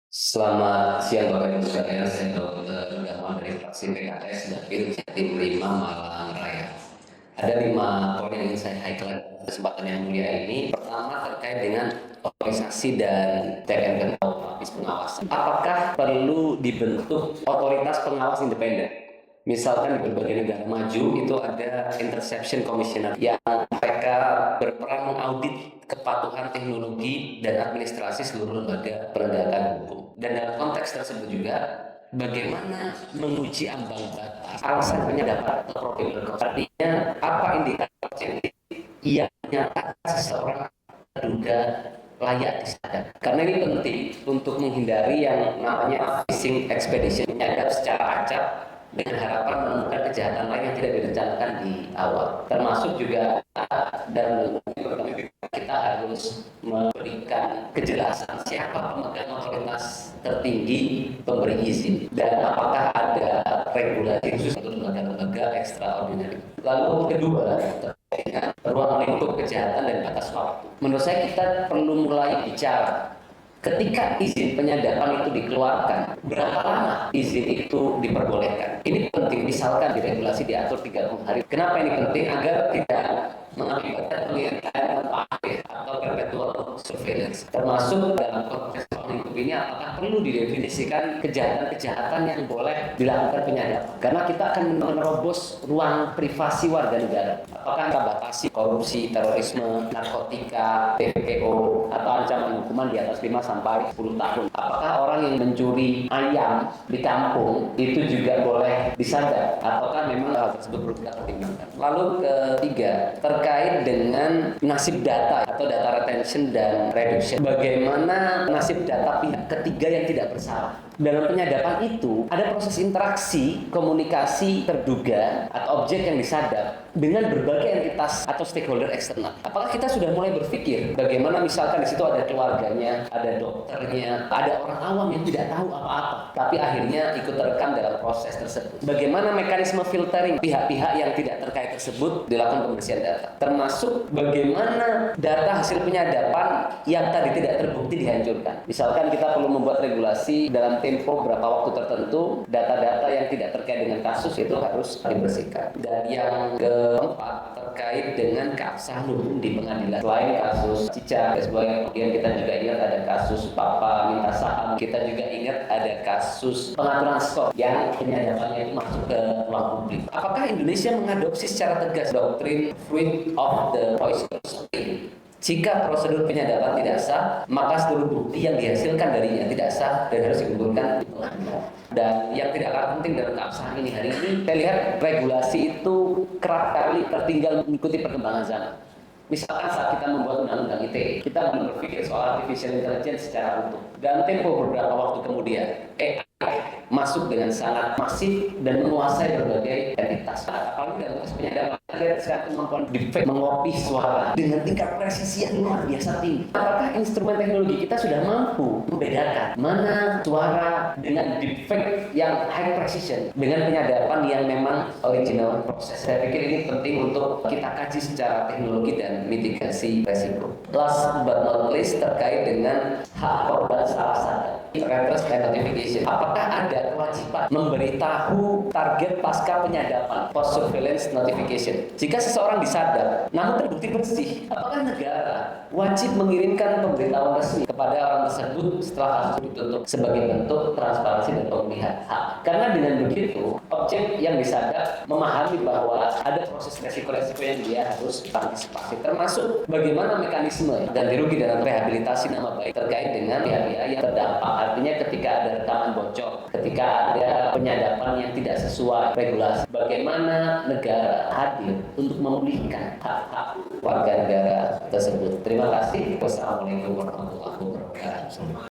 Selamat siang Bapak Ibu sekalian, saya Dr. Gamawan dari fraksi PKS Dapil Jatim 5 Malang Raya. Ada 5 poin yang ingin saya highlight kesempatan yang mulia ini. Pertama terkait dengan organisasi dan TNP pengawasan. Apakah perlu dibentuk otoritas pengawas independen? Misalkan di berbagai negara maju itu ada Interception Commissioner yang mereka berperan mengaudit kepatuhan teknologi dan administrasi seluruh lembaga penegakan hukum. Dan dalam konteks tersebut juga bagaimana menguji ambang batas alasan penyadapan atau probable cause. Artinya apa indikator objektif yang menyatakan seseorang terduga layak disadap. Karena ini penting untuk menghindari yang namanya fishing expedition, menyadap secara acak dengan harapan menemukan kejahatan lain yang tidak direncanakan di awal. Termasuk juga dan kita harus memberikan kejelasan siapa pemegang otoritas tertinggi pemberi izin dan apakah ada regulasi khusus untuk lembaga-lembaga ekstraordinari. Lalu kedua, terkait dengan ruang lingkup kejahatan dan batas waktu. Menurut saya kita perlu mulai bicara ketika izin penyadapan itu dikeluarkan, berapa lama izin itu diperbolehkan? Ini penting, misalkan di regulasi diatur 30 hari. Kenapa ini penting? Agar tidak mengakibatkan pengintai atau perpetual surveillance. Termasuk dalam konteks lingkup ini, apakah perlu didefinisikan kejahatan-kejahatan yang boleh dilakukan penyadapan? Karena kita akan menerobos ruang privasi warga negara. Apakah kita batasi korupsi, terorisme, narkotika, TPO, atau ancaman hukuman di atas 5 sampai 10 tahun? Apakah orang yang mencuri ayam di kampung itu juga boleh disadap? Ataukah memang hal tersebut perlu kita pertimbangkan? Lalu ketiga, terkait dengan nasib data atau data retention dan reduction. Bagaimana nasib data pihak ketiga yang tidak bersalah? Dalam penyadapan itu ada proses interaksi, komunikasi terduga atau objek yang disadap dengan berbagai entitas atau stakeholder eksternal. Apakah kita sudah mulai berpikir bagaimana misalkan di situ ada keluarganya, ada dokternya, ada orang awam yang tidak tahu apa-apa, tapi akhirnya ikut terekam dalam proses tersebut. Bagaimana mekanisme filtering pihak-pihak yang tidak terkait tersebut dilakukan pembersihan data, termasuk bagaimana data hasil penyadapan yang tadi tidak terbukti dihancurkan. Misalkan kita perlu membuat regulasi dalam tempo berapa waktu tertentu, data-data yang tidak terkait dengan kasus itu harus dibersihkan. Dan yang keempat, terkait dengan keabsahan hukum di pengadilan. Selain kasus Cica, kemudian kita juga ingat ada kasus Papa minta saham, kita juga ingat ada kasus pengaturan skor yang penyadapannya itu masuk ke ruang publik. Apakah Indonesia mengadopsi secara tegas doktrin fruit of the poisonous tree? Jika prosedur penyadapan tidak sah, maka seluruh bukti yang dihasilkan darinya tidak sah dan harus dikumpulkan di pengadilan. Dan yang tidak kalah penting dalam keabsahan ini hari ini, saya lihat regulasi itu kerap kali tertinggal mengikuti perkembangan zaman. Misalkan saat kita membuat undang-undang ITE, kita belum berpikir soal artificial intelligence secara utuh. Dan tempo beberapa waktu kemudian, AI masuk dengan sangat masif dan menguasai berbagai entitas. Apalagi dalam proses penyadapan, ada sekarang kemampuan deepfake mengopi suara dengan tingkat presisi yang luar biasa tinggi. Apakah instrumen teknologi kita sudah mampu membedakan mana suara dengan deepfake yang high precision dengan penyadapan yang memang original proses? Saya pikir ini penting untuk kita kaji secara teknologi dan mitigasi resiko. Last but not least, terkait dengan hak korban salah sadar. Reverse notification. Apakah ada kewajiban memberitahu target pasca penyadapan, post surveillance notification? Jika seseorang disadap namun terbukti bersih, apakah negara wajib mengirimkan pemberitahuan resmi kepada orang tersebut setelah kasus ditutup sebagai bentuk transparansi dan pemulihan hak? Karena dengan begitu, objek yang disadap memahami bahwa ada proses resiko-resiko yang dia harus antisipasi, termasuk bagaimana mekanisme ganti rugi dalam rehabilitasi nama baik terkait dengan pihak-pihak yang terdampak. Artinya ketika ada rekaman bocor, ketika ada penyadapan yang tidak sesuai regulasi, bagaimana negara hadir untuk memulihkan hak-hak warga negara tersebut. Terima kasih. Wassalamualaikum warahmatullahi wabarakatuh.